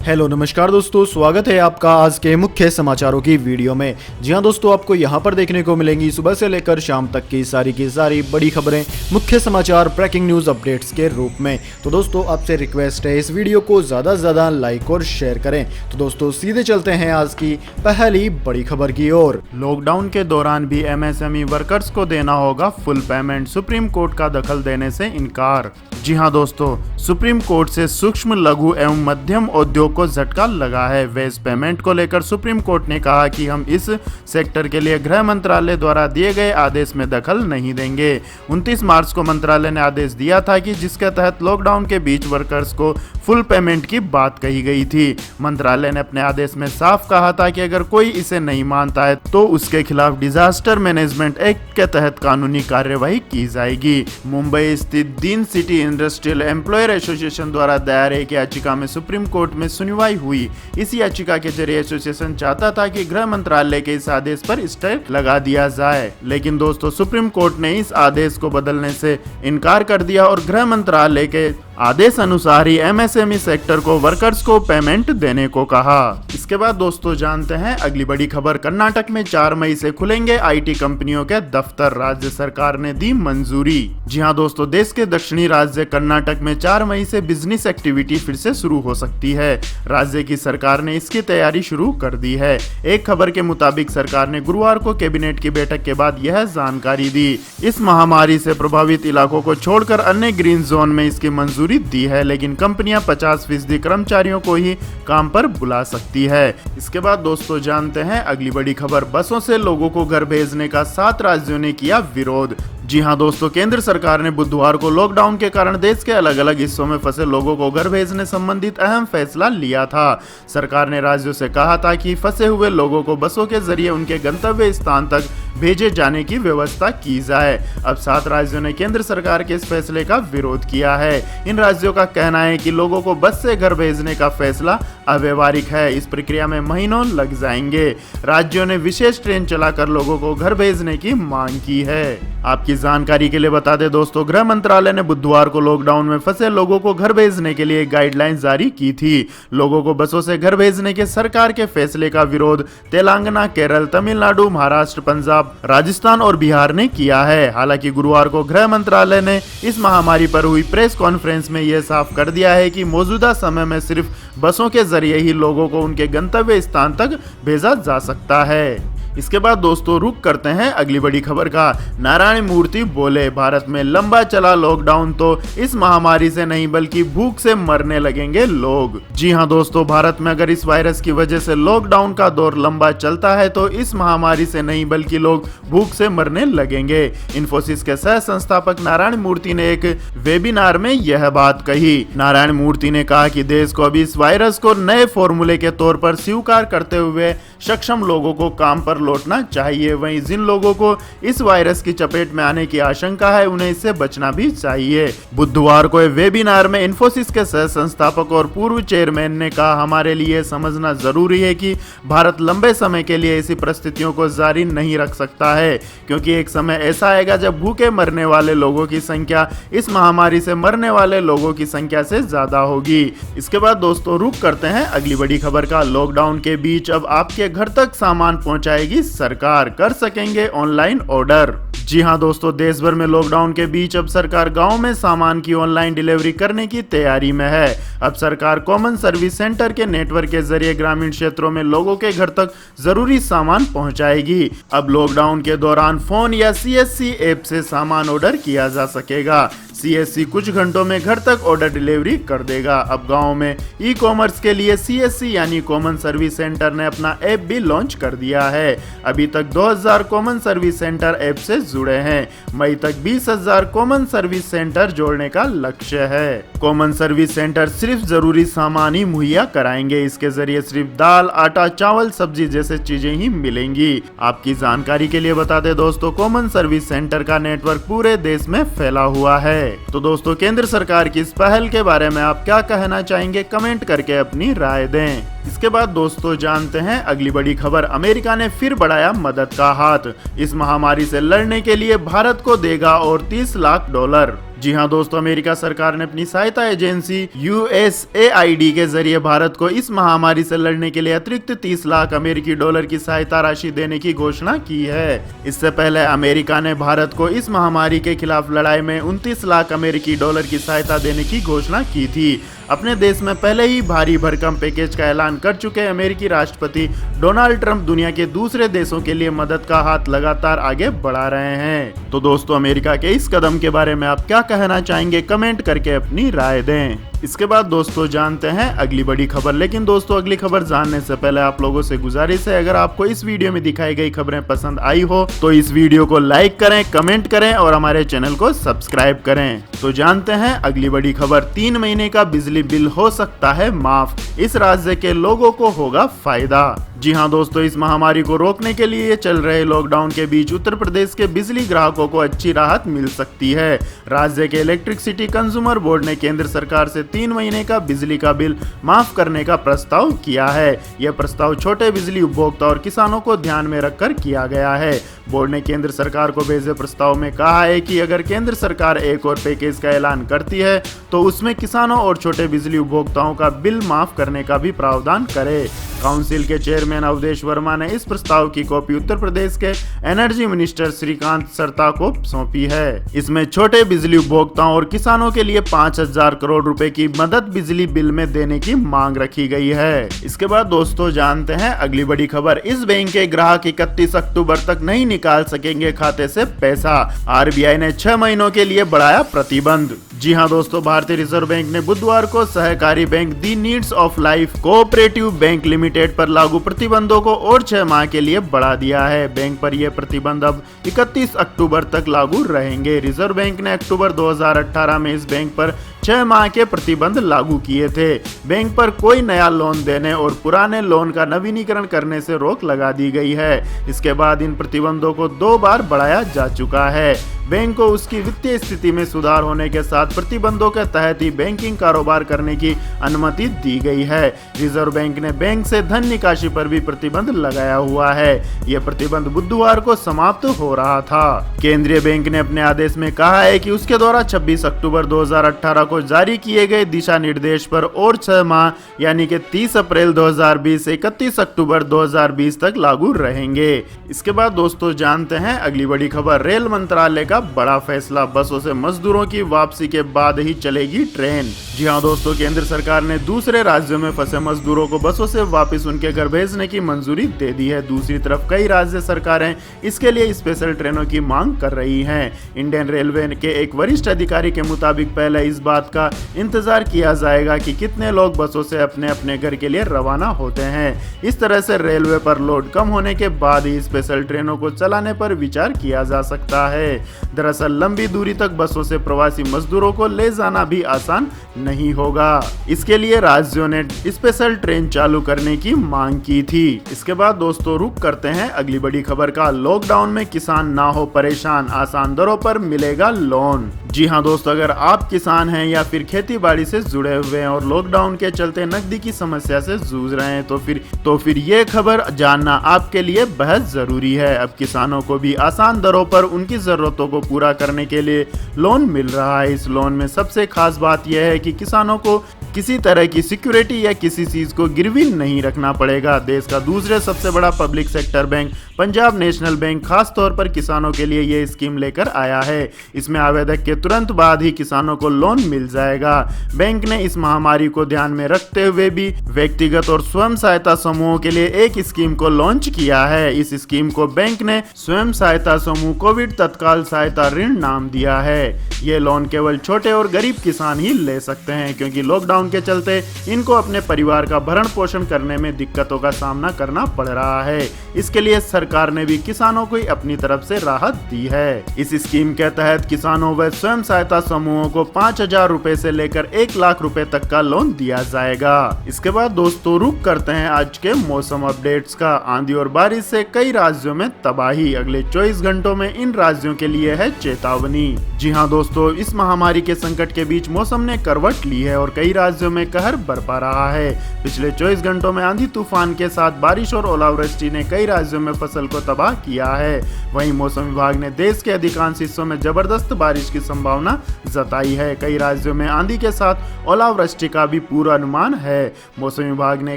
Hello नमस्कार दोस्तों, स्वागत है आपका आज के मुख्य समाचारों की वीडियो में। जी हां दोस्तों, आपको यहां पर देखने को मिलेंगी सुबह से लेकर शाम तक की सारी बड़ी खबरें, मुख्य समाचार, ब्रेकिंग न्यूज अपडेट्स के रूप में। तो दोस्तों आपसे रिक्वेस्ट है इस वीडियो को ज़्यादा से ज़्यादा लाइक और शेयर करें। तो दोस्तों सीधे चलते हैं आज की पहली बड़ी खबर की ओर। लॉकडाउन के दौरान भी एमएसएमई वर्कर्स को देना होगा फुल पेमेंट, सुप्रीम कोर्ट का दखल देने से इनकार। जी हां दोस्तों, सुप्रीम कोर्ट से सूक्ष्म, लघु एवं मध्यम उद्योग को झटका लगा है। वेज पेमेंट को लेकर सुप्रीम कोर्ट ने कहा कि हम इस सेक्टर के लिए गृह मंत्रालय द्वारा दिए गए आदेश में दखल नहीं देंगे। 29 मार्च को मंत्रालय ने आदेश दिया था कि जिसके तहत लॉकडाउन के बीच वर्कर्स को फुल पेमेंट की बात कही गई थी। मंत्रालय ने अपने आदेश में साफ कहा था कि अगर कोई इसे नहीं मानता है तो उसके खिलाफ डिजास्टर मैनेजमेंट एक्ट के तहत कानूनी कार्यवाही की जाएगी। मुंबई स्थित दीन सिटी इंडस्ट्रियल एम्प्लॉयर एसोसिएशन द्वारा दायर एक याचिका में सुप्रीम कोर्ट में सुनवाई हुई। इस याचिका के जरिए एसोसिएशन चाहता था कि गृह मंत्रालय के इस आदेश पर स्टे लगा दिया जाए, लेकिन दोस्तों सुप्रीम कोर्ट ने इस आदेश को बदलने से इनकार कर दिया और गृह मंत्रालय के आदेश अनुसार ही एमएसएमई सेक्टर को वर्कर्स को पेमेंट देने को कहा। इसके बाद दोस्तों जानते हैं अगली बड़ी खबर। कर्नाटक में 4 मई से खुलेंगे आईटी कंपनियों के दफ्तर, राज्य सरकार ने दी मंजूरी। जी हां दोस्तों, देश के दक्षिणी राज्य कर्नाटक में 4 मई से बिजनेस एक्टिविटी फिर से शुरू हो सकती है। राज्य की सरकार ने इसकी तैयारी शुरू कर दी है। एक खबर के मुताबिक सरकार ने गुरुवार को कैबिनेट की बैठक के बाद यह जानकारी दी। इस महामारी से प्रभावित इलाकों को छोड़कर अन्य ग्रीन जोन में इसकी मंजूरी दी है, लेकिन कंपनियां 50% कर्मचारियों को ही काम पर बुला सकती है। इसके बाद दोस्तों जानते हैं अगली बड़ी खबर। बसों से लोगों को घर भेजने का 7 राज्यों ने किया विरोध। जी हां दोस्तों, केंद्र सरकार ने बुधवार को लॉकडाउन के कारण देश के अलग अलग हिस्सों में फंसे लोगों को घर भेजने संबंधित अहम फैसला लिया था। सरकार ने राज्यों से कहा था कि फंसे हुए लोगों को बसों के जरिए उनके गंतव्य स्थान तक भेजे जाने की व्यवस्था की जाए। अब 7 राज्यों ने केंद्र सरकार के इस फैसले का विरोध किया है। इन राज्यों का कहना है कि लोगों को बस से घर भेजने का फैसला अव्यवहारिक है। इस प्रक्रिया में महीनों लग जाएंगे। राज्यों ने विशेष ट्रेन चलाकर लोगों को घर भेजने की मांग की है। आपकी जानकारी के लिए बता दें दोस्तों, गृह मंत्रालय ने बुधवार को लॉकडाउन में फंसे लोगों को घर भेजने के लिए गाइडलाइंस जारी की थी। लोगों को बसों से घर भेजने के सरकार के फैसले का विरोध तेलंगाना, केरल, तमिलनाडु, महाराष्ट्र, पंजाब, राजस्थान और बिहार ने किया है। हालांकि गुरुवार को गृह मंत्रालय ने इस महामारी पर हुई प्रेस कॉन्फ्रेंस में यह साफ कर दिया है कि मौजूदा समय में सिर्फ बसों के जरिए ही लोगों को उनके गंतव्य स्थान तक भेजा जा सकता है। इसके बाद दोस्तों रुक करते हैं अगली बड़ी खबर का। नारायण मूर्ति बोले, भारत में लंबा चला लॉकडाउन तो इस महामारी से नहीं बल्कि भूख से मरने लगेंगे लोग। जी हां दोस्तों, भारत में अगर इस वायरस की वजह से लॉकडाउन का दौर लंबा चलता है तो इस महामारी से नहीं बल्कि लोग भूख से मरने लगेंगे। इन्फोसिस के सह संस्थापक नारायण मूर्ति ने एक वेबिनार में यह बात कही। नारायण मूर्ति ने कहा कि देश को अभी इस वायरस को नए फॉर्मूले के तौर पर स्वीकार करते हुए सक्षम लोगों को काम पर लौटना चाहिए। वहीं जिन लोगों को इस वायरस की चपेट में आने की आशंका है उन्हें इससे बचना भी चाहिए। बुधवार को वेबिनार में इन्फोसिस के सह संस्थापक और पूर्व चेयरमैन ने कहा, हमारे लिए समझना जरूरी है कि भारत लंबे समय के लिए ऐसी परिस्थितियों को जारी नहीं रख सकता है, क्योंकि एक समय ऐसा आएगा जब भूखे मरने वाले लोगों की संख्या इस महामारी से मरने वाले लोगों की संख्या से ज्यादा होगी। इसके बाद दोस्तों रुक करते हैं अगली बड़ी खबर का। लॉकडाउन के बीच अब आपके घर तक सामान पहुंचाएगी सरकार, कर सकेंगे ऑनलाइन ऑर्डर। जी हां दोस्तों, देश भर में लॉकडाउन के बीच अब सरकार गांव में सामान की ऑनलाइन डिलीवरी करने की तैयारी में है। अब सरकार कॉमन सर्विस सेंटर के नेटवर्क के जरिए ग्रामीण क्षेत्रों में लोगों के घर तक जरूरी सामान पहुंचाएगी। अब लॉकडाउन के दौरान फोन या सीएससी ऐप से सामान ऑर्डर किया जा सकेगा। सीएससी कुछ घंटों में घर तक ऑर्डर डिलीवरी कर देगा। अब गांव में ई कॉमर्स के लिए सीएससी यानी कॉमन सर्विस सेंटर ने अपना ऐप भी लॉन्च कर दिया है। अभी तक 2000 कॉमन सर्विस सेंटर ऐप से जुड़े हैं। मई तक 20,000 कॉमन सर्विस सेंटर जोड़ने का लक्ष्य है। कॉमन सर्विस सेंटर सिर्फ जरूरी सामान ही मुहैया कराएंगे। इसके जरिए सिर्फ दाल, आटा, चावल, सब्जी जैसे चीजें ही मिलेंगी। आपकी जानकारी के लिए बता दें दोस्तों, कॉमन सर्विस सेंटर का नेटवर्क पूरे देश में फैला हुआ है। तो दोस्तों केंद्र सरकार की इस पहल के बारे में आप क्या कहना चाहेंगे, कमेंट करके अपनी राय दें। इसके बाद दोस्तों जानते हैं अगली बड़ी खबर। अमेरिका ने फिर बढ़ाया मदद का हाथ, इस महामारी से लड़ने के लिए भारत को देगा और $30 लाख। जी हाँ दोस्तों, अमेरिका सरकार ने अपनी सहायता एजेंसी USAID के जरिए भारत को इस महामारी से लड़ने के लिए अतिरिक्त 30 लाख अमेरिकी डॉलर की सहायता राशि देने की घोषणा की है। इससे पहले अमेरिका ने भारत को इस महामारी के खिलाफ लड़ाई में 29 लाख अमेरिकी डॉलर की सहायता देने की घोषणा की थी। अपने देश में पहले ही भारी भरकम पैकेज का ऐलान कर चुके अमेरिकी राष्ट्रपति डोनाल्ड ट्रंप दुनिया के दूसरे देशों के लिए मदद का हाथ लगातार आगे बढ़ा रहे हैं। तो दोस्तों, अमेरिका के इस कदम के बारे में आप क्या कहना चाहेंगे, कमेंट करके अपनी राय दें। इसके बाद दोस्तों जानते हैं अगली बड़ी खबर। लेकिन दोस्तों, अगली खबर जानने से पहले आप लोगों से गुजारिश है, अगर आपको इस वीडियो में दिखाई गई खबरें पसंद आई हो तो इस वीडियो को लाइक करें, कमेंट करें और हमारे चैनल को सब्सक्राइब करें। तो जानते हैं अगली बड़ी खबर। 3 महीने का बिजली बिल हो सकता है माफ, इस राज्य के लोगों को होगा फायदा। जी हाँ दोस्तों, इस महामारी को रोकने के लिए चल रहे लॉकडाउन के बीच उत्तर प्रदेश के बिजली ग्राहकों को अच्छी राहत मिल सकती है। राज्य के इलेक्ट्रिसिटी कंज्यूमर बोर्ड ने केंद्र सरकार से 3 महीने का बिजली का बिल माफ करने का प्रस्ताव किया है। यह प्रस्ताव छोटे बिजली उपभोक्ता और किसानों को ध्यान में रखकर किया गया है। बोर्ड ने केंद्र सरकार को भेजे प्रस्ताव में कहा है कि अगर केंद्र सरकार एक और पैकेज का ऐलान करती है तो उसमें किसानों और छोटे बिजली उपभोक्ताओं का बिल माफ करने का भी प्रावधान करे। काउंसिल के चेयरमैन अवधेश वर्मा ने इस प्रस्ताव की कॉपी उत्तर प्रदेश के एनर्जी मिनिस्टर श्रीकांत सरता को सौंपी है। इसमें छोटे बिजली उपभोक्ताओं और किसानों के लिए 5,000 करोड़ रुपए की मदद बिजली बिल में देने की मांग रखी गई है। इसके बाद दोस्तों जानते हैं अगली बड़ी खबर। इस बैंक के ग्राहक 31 अक्टूबर तक नहीं निकाल सकेंगे खाते से पैसा, RBI ने 6 महीनों के लिए बढ़ाया प्रतिबंध। जी हाँ दोस्तों, भारतीय रिजर्व बैंक ने बुधवार को सहकारी bank the needs of life cooperative bank limited पर लागू प्रतिबंधों को और 6 माह के लिए बढ़ा दिया है। बैंक पर यह प्रतिबंध अब 31 अक्टूबर तक लागू रहेंगे। रिजर्व बैंक ने अक्टूबर 2018 में इस बैंक पर 6 माह के प्रतिबंध लागू किए थे। बैंक पर कोई नया लोन देने और पुराने लोन का नवीनीकरण करने से रोक लगा दी गई है। इसके बाद इन प्रतिबंधों को 2 बार बढ़ाया जा चुका है। बैंक को उसकी वित्तीय स्थिति में सुधार होने के साथ प्रतिबंधों के तहत ही बैंकिंग कारोबार करने की अनुमति दी गई है। रिजर्व बैंक ने बैंक से धन निकासी पर भी प्रतिबंध लगाया हुआ है। यह प्रतिबंध बुधवार को समाप्त हो रहा था। केंद्रीय बैंक ने अपने आदेश में कहा है कि उसके द्वारा 26 अक्टूबर 2018 को जारी किए गए दिशा निर्देश पर और 6 माह यानी कि 30 अप्रैल 2020 से 31 अक्टूबर 2020 तक लागू रहेंगे। इसके बाद दोस्तों जानते हैं अगली बड़ी खबर। रेल मंत्रालय का बड़ा फैसला, बसों से मजदूरों की वापसी के बाद ही चलेगी ट्रेन। जी हाँ दोस्तों, केंद्र सरकार ने दूसरे राज्यों में फंसे मजदूरों को बसों से वापस उनके घर भेजने की मंजूरी दे दी है। दूसरी तरफ कई राज्य सरकारें इसके लिए स्पेशल ट्रेनों की मांग कर रही हैं। इंडियन रेलवे के एक वरिष्ठ अधिकारी के मुताबिक पहले इस बात का इंतजार किया जाएगा कि कितने लोग बसों से अपने अपने घर के लिए रवाना होते हैं। इस तरह से रेलवे पर लोड कम होने के बाद ही स्पेशल ट्रेनों को चलाने पर विचार किया जा सकता है। दरअसल लंबी दूरी तक बसों से प्रवासी मजदूरों को ले जाना भी आसान नहीं होगा। इसके लिए राज्यों ने स्पेशल ट्रेन चालू करने की मांग की थी। इसके बाद दोस्तों रुक करते हैं अगली बड़ी खबर का। लॉकडाउन में किसान ना हो परेशान, आसान दरों पर मिलेगा लोन। जी हाँ दोस्तों, अगर आप किसान हैं या फिर खेती बाड़ी से जुड़े हुए हैं और लॉकडाउन के चलते नकदी की समस्या से जूझ रहे हैं तो फिर ये खबर जानना आपके लिए बेहद जरूरी है। अब किसानों को भी आसान दरों पर उनकी जरूरतों को पूरा करने के लिए लोन मिल रहा है। इस लोन में सबसे खास बात यह है कि किसानों को किसी तरह की सिक्योरिटी या किसी चीज को गिरवी नहीं रखना पड़ेगा। देश का दूसरे सबसे बड़ा public sector bank Punjab national bank खास तौर पर किसानों के लिए ये स्कीम लेकर आया है। इसमें आवेदक के तुरंत बाद ही किसानों को लोन मिल जाएगा। बैंक ने इस महामारी को ध्यान में रखते हुए भी व्यक्तिगत और स्वयं सहायता समूहों के लिए एक स्कीम को लॉन्च किया है। इस स्कीम को बैंक ने स्वयं सहायता समूह कोविड तत्काल सहायता ऋण नाम दिया है। ये लोन केवल छोटे और गरीब किसान ही ले सकते हैं, क्योंकि लॉकडाउन के चलते इनको अपने परिवार का भरण पोषण करने में दिक्कतों का सामना करना पड़ रहा है। इसके लिए सरकार ने भी किसानों को अपनी तरफ से राहत दी है। इस स्कीम के तहत किसानों व स्वयं सहायता समूहों को 5,000 रुपए से लेकर 1 लाख रुपए तक का लोन दिया जाएगा। इसके बाद दोस्तों रुक करते हैं आज के मौसम अपडेट्स का। आंधी और बारिश से कई राज्यों में तबाही, अगले 24 घंटों में इन राज्यों के लिए है चेतावनी। जी हाँ दोस्तों, इस महामारी के संकट के बीच मौसम ने करवट ली है और कई राज्यों में कहर बरपा रहा है। पिछले 24 घंटों में आंधी तूफान के साथ बारिश और ओलावृष्टि ने कई राज्यों में फंसे फसल को तबाह किया है। वहीं मौसम विभाग ने देश के अधिकांश हिस्सों में जबरदस्त बारिश की संभावना जताई है। कई राज्यों में आंधी के साथ ओलावृष्टि का भी पूर्वानुमान है। मौसम विभाग ने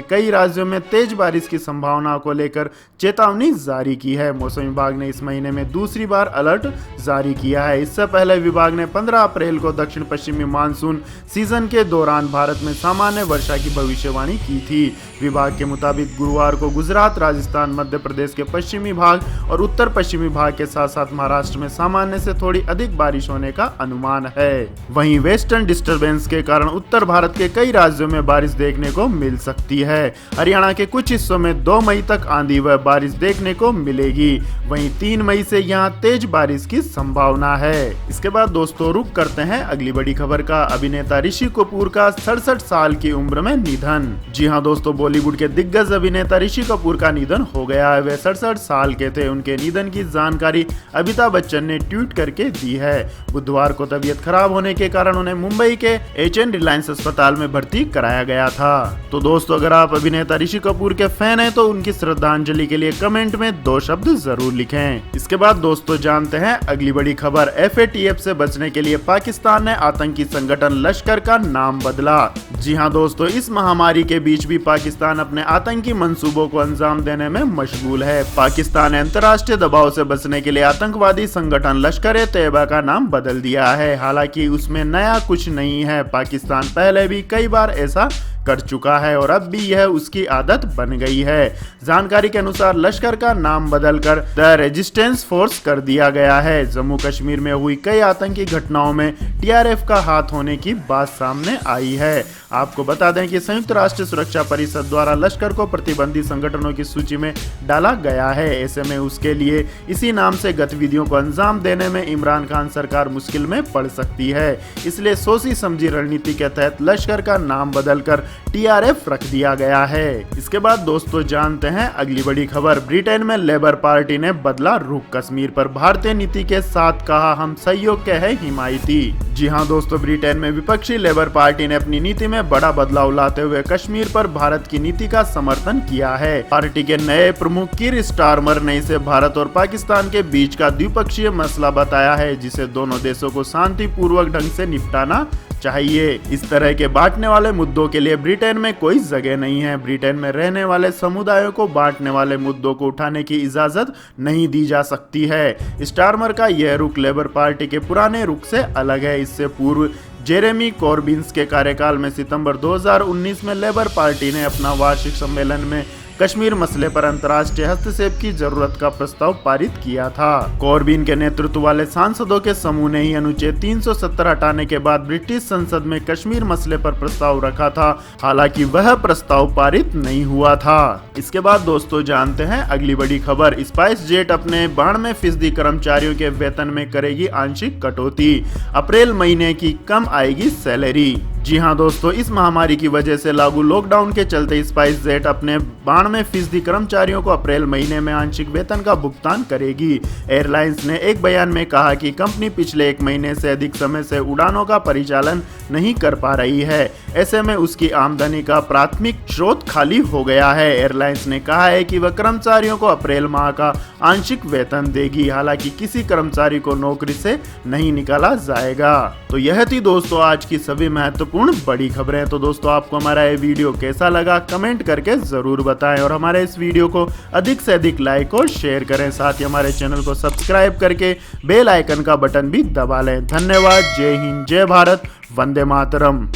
कई राज्यों में तेज बारिश की संभावना को लेकर चेतावनी जारी की है। मौसम विभाग ने इस महीने में दूसरी बार अलर्ट जारी किया है। इससे पहले विभाग ने 15 अप्रैल को दक्षिण पश्चिमी मानसून सीजन के दौरान भारत में सामान्य वर्षा की भविष्यवाणी की थी। विभाग के मुताबिक गुरुवार को गुजरात, राजस्थान, मध्य प्रदेश के पश्चिमी भाग और उत्तर पश्चिमी भाग के साथ साथ महाराष्ट्र में सामान्य से थोड़ी अधिक बारिश होने का अनुमान है। वहीं वेस्टर्न डिस्टर्बेंस के कारण उत्तर भारत के कई राज्यों में बारिश देखने को मिल सकती है। हरियाणा के कुछ हिस्सों में 2 मई तक आंधी व बारिश देखने को मिलेगी। वहीं 3 मई से यहाँ तेज बारिश की संभावना है। इसके बाद दोस्तों रुक करते हैं अगली बड़ी खबर का। अभिनेता ऋषि कपूर का 67 साल की उम्र में निधन। जी हाँ दोस्तों, बॉलीवुड के दिग्गज अभिनेता ऋषि कपूर का निधन हो गया है। वे 67 साल के थे। उनके निधन की जानकारी अमिताभ बच्चन ने ट्वीट करके दी है। बुधवार को तबीयत खराब होने के कारण उन्हें मुंबई के HN रिलायंस अस्पताल में भर्ती कराया गया था। तो दोस्तों, अगर आप अभिनेता ऋषि कपूर के फैन हैं तो उनकी श्रद्धांजलि के लिए कमेंट में 2 शब्द जरूर लिखें। इसके बाद दोस्तों जानते हैं अगली बड़ी खबर। FATF से बचने के लिए पाकिस्तान ने आतंकी संगठन लश्कर का नाम बदला। जी हाँ दोस्तों, इस महामारी के बीच भी पाकिस्तान अपने आतंकी मंसूबों को अंजाम देने में मशगूल है। पाकिस्तान ने अंतर्राष्ट्रीय दबाव से बचने के लिए आतंकवादी संगठन लश्कर-ए-तैयबा का नाम बदल दिया है। हालांकि उसमें नया कुछ नहीं है। पाकिस्तान पहले भी कई बार ऐसा कर चुका है और अब भी यह उसकी आदत बन गई है। जानकारी के अनुसार लश्कर का नाम बदलकर द रेजिस्टेंस फोर्स कर दिया गया है। जम्मू कश्मीर में हुई कई आतंकी घटनाओं में TRF का हाथ होने की बात सामने आई है। आपको बता दें कि संयुक्त राष्ट्र सुरक्षा परिषद द्वारा लश्कर को प्रतिबंधित संगठनों की सूची में डाला गया है। ऐसे में उसके लिए इसी नाम से गतिविधियों को अंजाम देने में इमरान खान सरकार मुश्किल में पड़ सकती है। इसलिए सोची समझी रणनीति के तहत लश्कर का नाम बदलकर TRF रख दिया गया है। इसके बाद दोस्तों जानते हैं अगली बड़ी खबर। ब्रिटेन में लेबर पार्टी ने बदला रुख। कश्मीर पर भारतीय नीति के साथ कहा हम सहयोग के हैं हिमायती। जी हाँ दोस्तों, ब्रिटेन में विपक्षी लेबर पार्टी ने अपनी नीति में बड़ा बदलाव लाते हुए कश्मीर पर भारत की नीति का समर्थन किया है। पार्टी के नए प्रमुख कीर स्टारमर ने इसे भारत और पाकिस्तान के बीच का द्विपक्षीय मसला बताया है, जिसे दोनों देशों को शांतिपूर्वक ढंग से निपटाना चाहिए। इस तरह के बांटने वाले मुद्दों के लिए ब्रिटेन में कोई जगह नहीं है। ब्रिटेन में रहने वाले समुदायों को बांटने वाले मुद्दों को उठाने की इजाजत नहीं दी जा सकती है। स्टारमर का यह रुख लेबर पार्टी के पुराने रुख से अलग है। इससे पूर्व जेरेमी कॉर्बिन्स के कार्यकाल में सितंबर 2019 में लेबर पार्टी ने अपना वार्षिक सम्मेलन में कश्मीर मसले पर अंतर्राष्ट्रीय हस्तक्षेप की जरूरत का प्रस्ताव पारित किया था। कॉर्बिन के नेतृत्व वाले सांसदों के समूह ने ही अनुच्छेद 370 हटाने के बाद ब्रिटिश संसद में कश्मीर मसले पर प्रस्ताव रखा था। हालांकि वह प्रस्ताव पारित नहीं हुआ था। इसके बाद दोस्तों जानते हैं अगली बड़ी खबर। स्पाइस जेट अपने 92% कर्मचारियों के वेतन में करेगी आंशिक कटौती। अप्रैल महीने की कम आएगी सैलरी। जी हाँ दोस्तों, इस महामारी की वजह से लागू लॉकडाउन के चलते स्पाइस जेट अपने 92% कर्मचारियों को अप्रैल महीने में आंशिक वेतन का भुगतान करेगी। एयरलाइंस ने एक बयान में कहा कि कंपनी पिछले 1 महीने से अधिक समय से उड़ानों का परिचालन नहीं कर पा रही है। ऐसे में उसकी आमदनी का प्राथमिक स्रोत खाली हो गया है। एयरलाइंस ने कहा है कि वह कर्मचारियों को अप्रैल माह का आंशिक वेतन देगी। हालांकि किसी कर्मचारी को नौकरी से नहीं निकाला जाएगा। तो यह थी दोस्तों आज की सभी महत्वपूर्ण बड़ी खबरें। तो दोस्तों आपको हमारा ये वीडियो कैसा लगा कमेंट करके जरूर बताएं और हमारे इस वीडियो को अधिक से अधिक लाइक और शेयर करें। साथ ही हमारे चैनल को सब्सक्राइब करके बेल आइकन का बटन भी दबा लें। धन्यवाद। जय हिंद, जय भारत, वंदे मातरम।